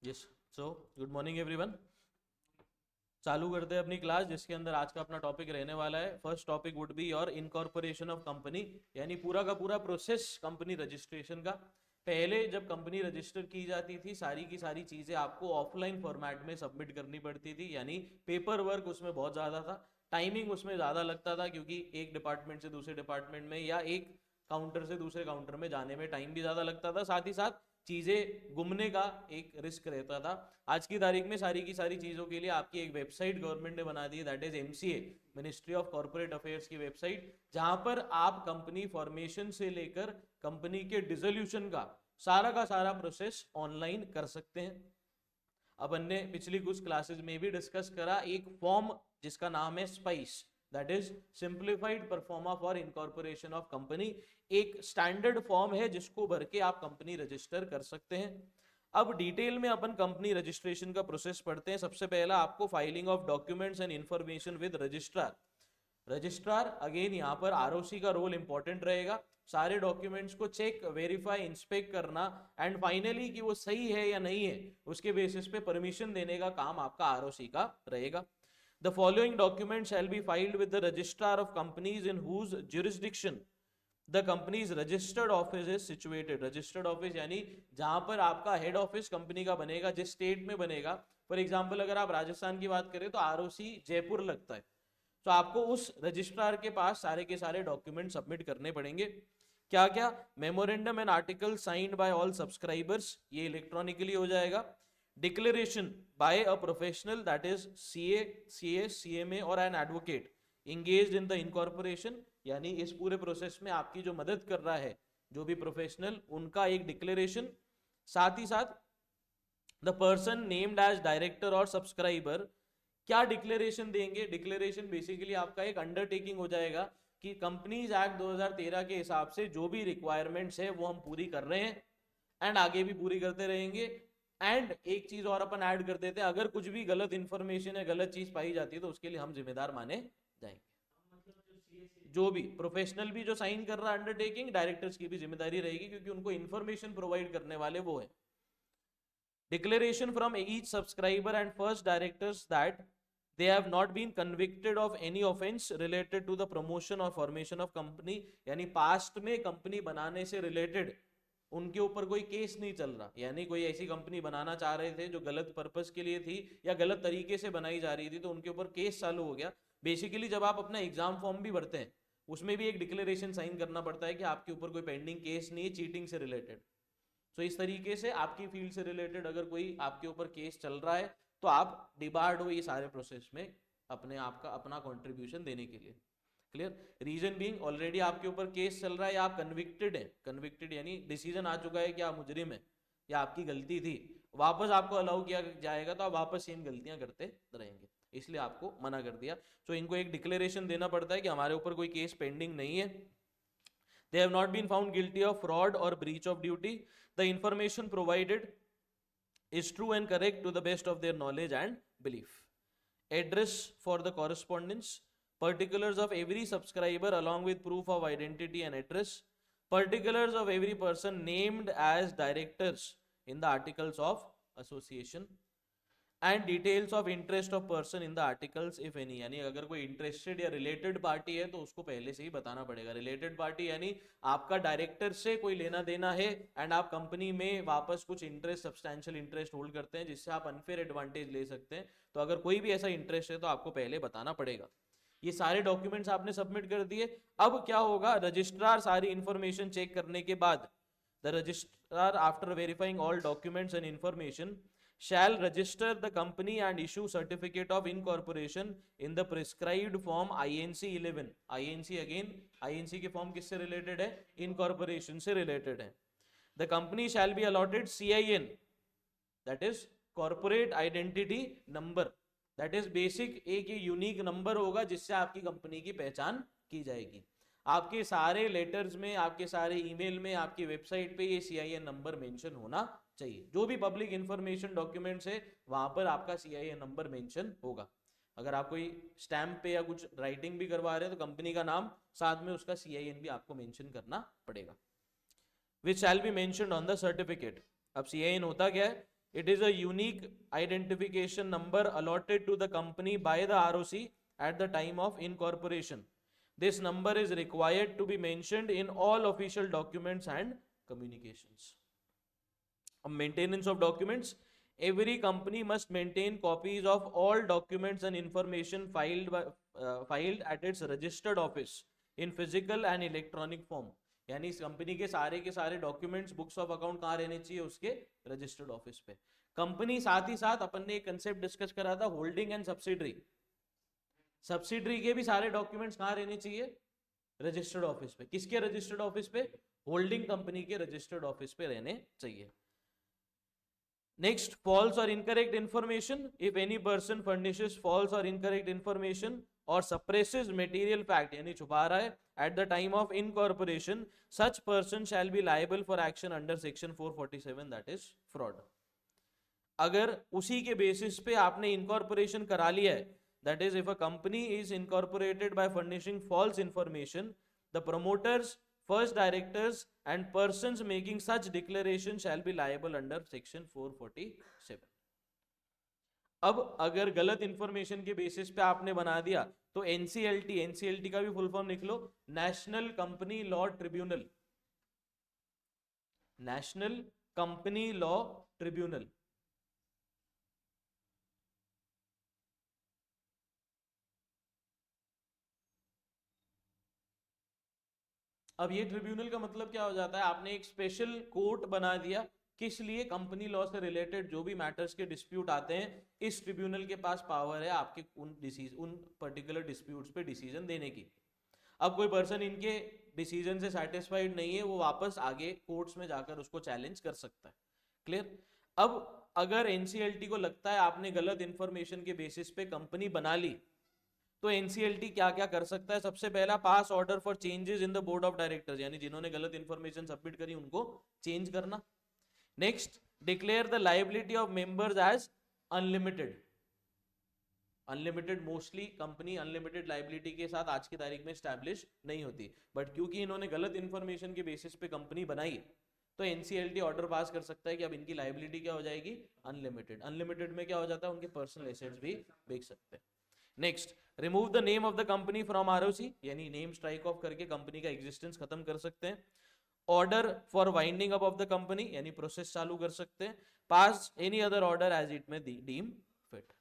Yes so good morning everyone. चालू करते हैं अपनी क्लास, जिसके अंदर आज का अपना टॉपिक रहने वाला है। First topic would be your incorporation of company, यानी पूरा का पूरा प्रोसेस कंपनी रजिस्ट्रेशन का। पहले जब कंपनी रजिस्टर की जाती थी, सारी की सारी चीजें आपको ऑफलाइन फॉर्मेट में सबमिट करनी पड़ती थी, यानी पेपर वर्क उसमें बहुत ज्यादा था, टाइमिंग उसमें ज्यादा लगता था, क्योंकि एक डिपार्टमेंट से दूसरे डिपार्टमेंट में या एक काउंटर से दूसरे काउंटर में जाने में टाइम भी ज्यादा लगता था, साथ ही साथ चीजें गुमने का एक रिस्क रहता था। आज की तारीख में सारी की सारी चीजों के लिए आपकी एक वेबसाइट गवर्नमेंट ने बना दी है, that is MCA, ministry of corporate affairs की वेबसाइट, जहां पर आप कंपनी फॉर्मेशन से लेकर कंपनी के डिसोल्यूशन का सारा प्रोसेस ऑनलाइन कर सकते हैं। अपन ने पिछली कुछ क्लासेस में भी डिस्कस करा एक फॉर्म जिसका नाम है spice, that is simplified pro forma for incorporation of company. एक स्टैंडर्ड फॉर्म है जिसको भर के आप कंपनी रजिस्टर कर सकते हैं। अब डिटेल में अपन कंपनी रजिस्ट्रेशन का प्रोसेस पढ़ते हैं। सबसे पहला आपको filing of documents and information with registrar. Registrar again यहाँ पर आरओसी का रोल इंपॉर्टेंट रहेगा, सारे डॉक्यूमेंट्स को चेक, वेरीफाई, इंस्पेक्ट करना एंड फाइनली कि वो सही है या नहीं है, उसके बेसिस पे परमिशन देने का काम आपका आरओसी का रहेगा। The following document shall be filed with the registrar of companies in whose jurisdiction the company's registered office is situated. Registered office यानी जहां पर आपका हेड ऑफिस कंपनी का बनेगा, जिस स्टेट में बनेगा। फॉर एग्जांपल अगर आप राजस्थान की बात करें तो आरओसी जयपुर लगता है, तो आपको उस रजिस्ट्रार के पास सारे के सारे डॉक्यूमेंट सबमिट करने पड़ेंगे। क्या क्या? Memorandum and article signed by all subscribers, ये इलेक्ट्रॉनिकली हो जाएगा। Declaration by a professional, that is CA, CS, CMA और an advocate engaged in the incorporation, यानी इस पूरे प्रोसेस में आपकी जो मदद कर रहा है जो भी प्रोफेशनल, उनका एक डिक्लेरेशन। साथ ही साथ the person named as director और सब्सक्राइबर क्या डिक्लेरेशन देंगे? डिक्लेरेशन बेसिकली आपका एक अंडरटेकिंग हो जाएगा कि कंपनीज एक्ट 2013 के हिसाब से जो भी रिक्वायरमेंट्स है वो हम पूरी कर रहे हैं एंड आगे भी पूरी करते रहेंगे। एंड एक चीज और अपन ऐड कर देते हैं, अगर कुछ भी गलत इंफॉर्मेशन है, गलत चीज पाई जाती है, तो उसके लिए हम जिम्मेदार माने जाएंगे। जो भी प्रोफेशनल भी जो साइन कर रहा है अंडरटेकिंग, डायरेक्टर्स की भी जिम्मेदारी रहेगी, क्योंकि उनको इंफॉर्मेशन प्रोवाइड करने वाले वो है। Declaration from each subscriber and first directors that they have not been convicted of any offense related to the promotion or formation of company, यानी पास्ट में कंपनी बनाने से रिलेटेड उनके ऊपर कोई केस नहीं चल रहा, यानी कोई ऐसी कंपनी बनाना चाह रहे थे जो गलत पर्पस के लिए थी या गलत तरीके से बनाई जा रही थी, तो उनके ऊपर केस चालू हो गया। बेसिकली जब आप अपना एग्जाम फॉर्म भी भरते हैं, उसमें भी एक डिक्लेरेशन साइन करना पड़ता है कि आपके ऊपर कोई पेंडिंग केस नहीं है चीटिंग से रिलेटेड। तो इस तरीके से आपकी फील्ड से रिलेटेड अगर कोई आपके ऊपर केस चल रहा है, तो आप डिबार्ड हो ये सारे प्रोसेस में अपने आप का अपना कंट्रीब्यूशन देने के लिए। क्लियर? रीजन बीइंग ऑलरेडी आपके ऊपर केस चल रहा है या आप कन्विक्टेड है, कन्विक्टेड यानी डिसीजन आ चुका है कि आप मुजरिम है या आपकी गलती थी, वापस आपको अलाउ किया जाएगा तो आप वापस सेम गलतियां करते रहेंगे, इसलिए आपको मना कर दिया। तो इनको एक डिक्लेरेशन देना पड़ता है कि हमारे ऊपर कोई केस पेंडिंग नहीं है, they have not been found guilty of fraud or breach of duty, the information provided is true and correct to the best of their knowledge and belief. Address for the correspondence, particulars of every subscriber along with proof of identity and address, particulars of every person named as directors in the articles of association, and details of interest of person in the articles if any, यानी अगर कोई interested या related party है तो उसको पहले से ही बताना पड़ेगा। रिलेटेड पार्टी यानी आपका डायरेक्टर से कोई लेना देना है एंड आप कंपनी में वापस कुछ इंटरेस्ट, सब्सटैंशियल इंटरेस्ट होल्ड करते हैं जिससे आप अनफेयर एडवांटेज ले सकते हैं, तो अगर कोई भी ऐसा इंटरेस्ट है तो आपको पहले बताना पड़ेगा। ये सारे डॉक्यूमेंट्स आपने सबमिट कर दिए। अब क्या होगा? रजिस्ट्रार सारी इंफॉर्मेशन चेक करने के बाद, the registrar after verifying all documents and information shall register the company and issue certificate of incorporation in the prescribed form INC 11। INC again, INC के फॉर्म किससे रिलेटेड है? इनकॉर्पोरेशन से related है। The company shall be allotted CIN, that is corporate identity number, that is basic, एक unique number होगा जिससे आपकी company की पहचान की जाएगी। आपके सारे लेटर्स में, आपके सारे ईमेल में, आपकी वेबसाइट पे ये CIN नंबर मेंशन होना चाहिए। जो भी पब्लिक इंफॉर्मेशन डॉक्यूमेंट्स है वहां पर आपका CIN नंबर मेंशन होगा। अगर आप कोई स्टैंप पे या कुछ राइटिंग भी करवा रहे हैं तो कंपनी का नाम साथ में उसका CIN भी आपको मेंशन करना पड़ेगा। Which shall be mentioned on the certificate. अब CIN होता क्या है? It is a unique identification number allotted to the company by the ROC at the time of incorporation. This number is required to be mentioned in all official documents and communications. Maintenance of documents. Every company must maintain copies of all documents and information filed at its registered office in physical and electronic form. यानी इस company के सारे documents, books of account कहाँ रहने चाहिए? उसके registered office पे. Company साथ ही साथ अपन ने एक कंसेप्ट डिस्कस करा था, होल्डिंग एंड सब्सिडरी. सब्सिडरी के भी सारे डॉक्यूमेंट्स कहाँ रहने चाहिए? रजिस्टर्ड ऑफिस पे. किसके रजिस्टर्ड ऑफिस पे? होल्डिंग कंपनी के रजिस्टर्ड ऑफिस पे रहने चाहिए. Next, false or incorrect information. If any person furnishes false or incorrect information or suppresses material fact, यानी छुपा रहा है, at the time of incorporation, such person shall be liable for action under section 447, that is fraud. अगर उसी के basis पे आपने incorporation करा लिया है, that is if a company is incorporated by furnishing false information, the promoters, first directors and persons making such declaration shall be liable under section 447. अब अगर गलत इंफॉर्मेशन के बेसिस पे आपने बना दिया तो एनसीएलटी का भी फुल फॉर्म लिख लो, national company law tribunal. National company law tribunal. अब ये ट्रिब्यूनल का मतलब क्या हो जाता है? आपने एक स्पेशल कोर्ट बना दिया. किस लिए? कंपनी लॉ से रिलेटेड जो भी मैटर्स के डिस्प्यूट आते हैं, इस ट्रिब्यूनल के पास पावर है आपके उन पर्टिकुलर डिस्प्यूट्स पे डिसीजन देने की. अब कोई पर्सन इनके डिसीजन से सेटिस्फाइड नहीं है, वो वापस आगे कोर्ट्स में जाकर उसको चैलेंज कर सकता है. क्लियर? अब अगर एनसीएलटी को लगता है आपने गलत इंफॉर्मेशन के बेसिस पे कंपनी बना ली, तो एनसीएलटी क्या क्या कर सकता है? सबसे पहला, pass order for changes in the board of directors, यानी जिन्होंने गलत इंफॉर्मेशन सबमिट करी उनको चेंज करना. Next, declare the liability of members as unlimited. Unlimited mostly company unlimited liability के साथ आज की तारीख में स्टैब्लिश नहीं होती, बट क्योंकि इन्होंने गलत इंफॉर्मेशन के बेसिस पे कंपनी बनाई, तो एनसीएलटी ऑर्डर पास कर सकता है कि अब इनकी लायबिलिटी क्या हो जाएगी? अनलिमिटेड. अनलिमिटेड में क्या हो जाता है? उनके पर्सनल एसेट्स भी बेच सकते हैं. Next, remove the name of the company from ROC, यानी नेम स्ट्राइक ऑफ करके कंपनी का एग्जिस्टेंस खत्म कर सकते हैं. Order for winding up of the company, यानी प्रोसेस चालू कर सकते हैं. Pass any other order as it may deem fit.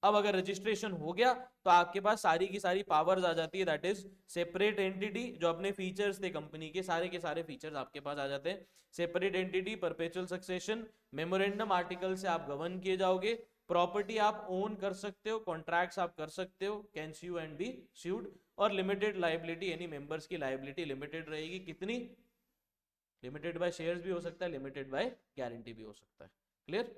अब अगर रजिस्ट्रेशन हो गया तो आपके पास सारी की सारी पावर्स आ जाती है, दैट इज सेपरेट एंटिटी. जो अपने फीचर्स थे कंपनी के सारे फीचर्स आपके पास आ जाते हैं. Separate entity, perpetual succession, memorandum article से आप गवर्न किए जाओगे. प्रॉपर्टी आप ओन कर सकते हो, कॉन्ट्रैक्ट्स आप कर सकते हो, can sue and be sued. और लिमिटेड लायबिलिटी, यानी मेंबर्स की लायबिलिटी लिमिटेड रहेगी. कितनी? लिमिटेड बाय शेयर्स भी हो सकता है, लिमिटेड बाय गारंटी भी हो सकता है. क्लियर?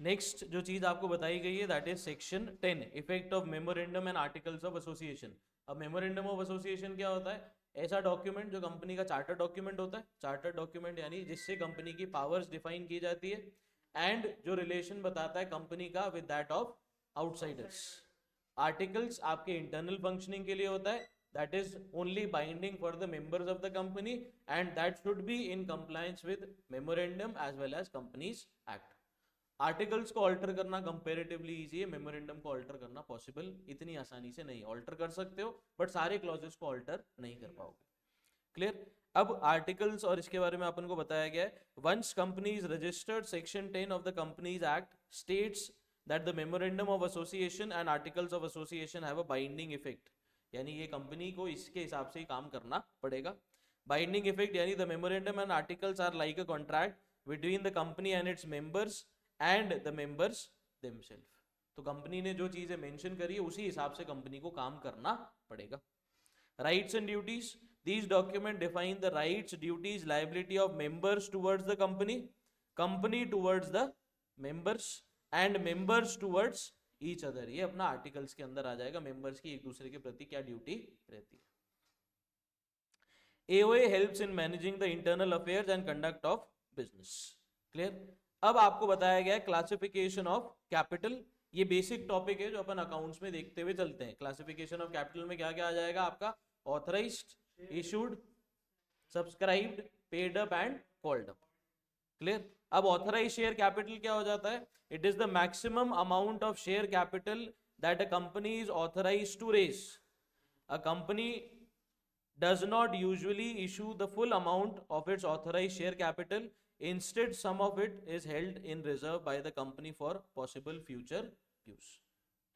नेक्स्ट जो चीज आपको बताई गई है that is section 10, effect of memorandum and articles of association. अब मेमोरेंडम ऑफ एसोसिएशन क्या होता है? ऐसा डॉक्यूमेंट जो कंपनी का चार्टर डॉक्यूमेंट होता है. चार्टर डॉक्यूमेंट यानी जिससे कंपनी की पावर्स डिफाइन की जाती है एंड जो रिलेशन बताता है कंपनी का with that of outsiders. Articles आपके इंटरनल फंक्शनिंग के लिए होता है, that is only binding for the members of the company and that should be in compliance with memorandum as well as companies act. Articles को alter करना comparatively easy है, memorandum को alter करना possible इतनी आसानी से नहीं. ऑल्टर कर सकते हो बट सारे क्लॉजेस को ऑल्टर नहीं कर पाओगे. क्लियर? अब आर्टिकल्स और इसके बारे में अपन को बताया गया है. Once company is registered, section 10 of the companies act states that the memorandum of association and articles of association have a binding effect. यानी ये कंपनी को इसके हिसाब से ही काम करना पड़ेगा. बाइंडिंग इफेक्ट यानी the memorandum and articles are like a contract between the company and its members and the members themselves. तो कंपनी ने जो चीजें मेंशन करी है उसी हिसाब से कंपनी को काम करना पड़ेगा. Rights and duties, these document define the rights, duties, liability of members towards the company towards the members and members towards each other. ये अपना आर्टिकल्स के अंदर आ जाएगा. मेंबर्स की एक दूसरे के प्रति क्या ड्यूटी रहती है. AOA helps in managing the internal affairs and conduct of business. Clear? अब आपको बताया गया है क्लासिफिकेशन ऑफ कैपिटल. ये बेसिक टॉपिक है जो अपन अकाउंट्स में देखते हुए चलते हैं. क्लासिफिकेशन ऑफ कैपिटल में क्या क्या आ जाएगा आपका? Authorised, issued, subscribed, paid up and called up. Clear. अब ऑथराइज शेयर कैपिटल क्या हो जाता है? It is the maximum amount of share capital that a company is authorise to raise. A company does not usually issue the full amount of its authorized share capital. Instead, some of it is held in reserve by the company for possible future use.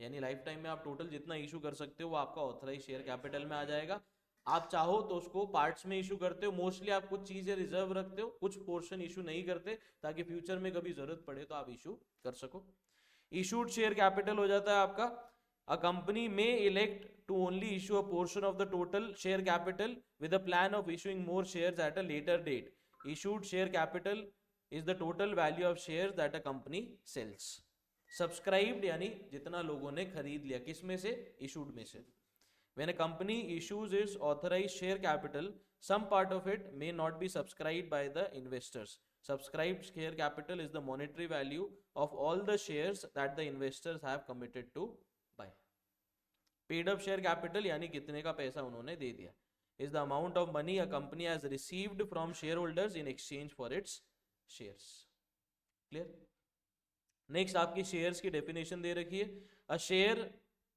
यानी life time में आप total जितना issue कर सकते हो वो आपका authorise share capital में आ जाएगा। आप चाहो तो उसको पार्ट्स में इशू करते हो, मोस्टली आप कुछ चीजें रिजर्व रखते हो, कुछ पोर्शन इशू नहीं करते ताकि फ्यूचर में कभी जरूरत पड़े तो आप इशू कर सको। इशूड शेयर कैपिटल हो जाता है आपका, a company may elect to only issue a portion of the total share capital with a plan of issuing more shares at a later date. Issued share capital is the total value of shares that a company sells. Subscribed यानी जितना लोगों ने खरीद लिया, किस में से? issued में से। When a company issues its authorized share capital, some part of it may not be subscribed by the investors. Subscribed share capital is the monetary value of all the shares that the investors have committed to buy. Paid up share capital यानी कितने का पैसा उन्होंने दे दिया, is the amount of money a company has received from shareholders in exchange for its shares. Clear? Next आपकी shares की definition दे रखी है। A share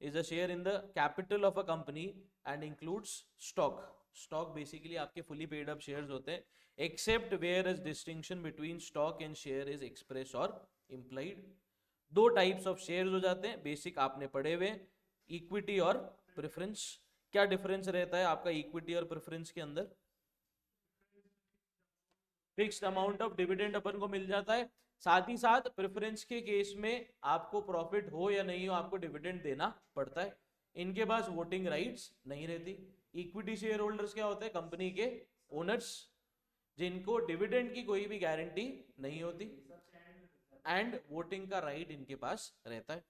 is a share in the capital of a company and includes stock. Stock basically आपके fully paid up shares होते हैं, except where a distinction between stock and share is expressed or implied. दो types of shares हो जाते हैं, basic आपने पढ़े हुए, इक्विटी और प्रेफरेंस। क्या डिफरेंस रहता है आपका इक्विटी और प्रेफरेंस के अंदर? फिक्स्ड अमाउंट ऑफ डिविडेंड अपन को मिल जाता है, साथ ही साथ प्रेफरेंस के केस में आपको प्रॉफिट हो या नहीं हो आपको डिविडेंड देना पड़ता है। इनके पास वोटिंग राइट्स नहीं रहती। इक्विटी शेयर होल्डर्स क्या होते हैं? कंपनी के ओनर्स, जिनको डिविडेंड की कोई भी गारंटी नहीं होती एंड वोटिंग का राइट इनके पास रहता है।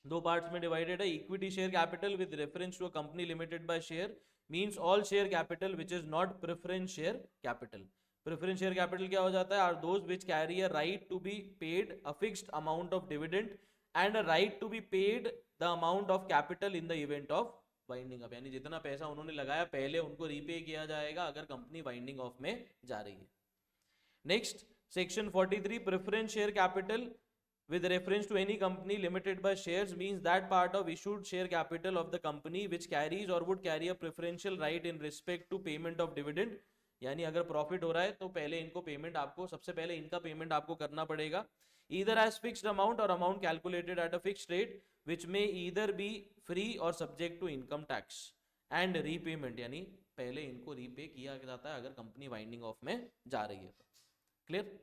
दो पार्ट्स में डिवाइडेड है। Equity share capital with reference to a company limited by share means all share capital which is not preference share capital. Preference share capital क्या हो जाता है? Are those which carry a right to be paid a fixed amount of dividend and a right to be paid the amount of capital in the event of winding up. यानी जितना पैसा उन्होंने लगाया पहले उनको रीपे किया जाएगा अगर कंपनी वाइंडिंग ऑफ में जा रही है। Next section 43 preference share capital with reference to any company limited by shares means that part of issued share capital of the company which carries or would carry a preferential right in respect to payment of dividend। यानी अगर profit हो रहा है तो पहले इनको payment, आपको सबसे पहले इनका पेमेंट आपको करना पड़ेगा, either as fixed amount or amount calculated at a fixed rate which may either be free or subject to income tax and repayment। यानी पहले इनको रीपे किया जाता है अगर कंपनी वाइंडिंग ऑफ में जा रही है। क्लियर?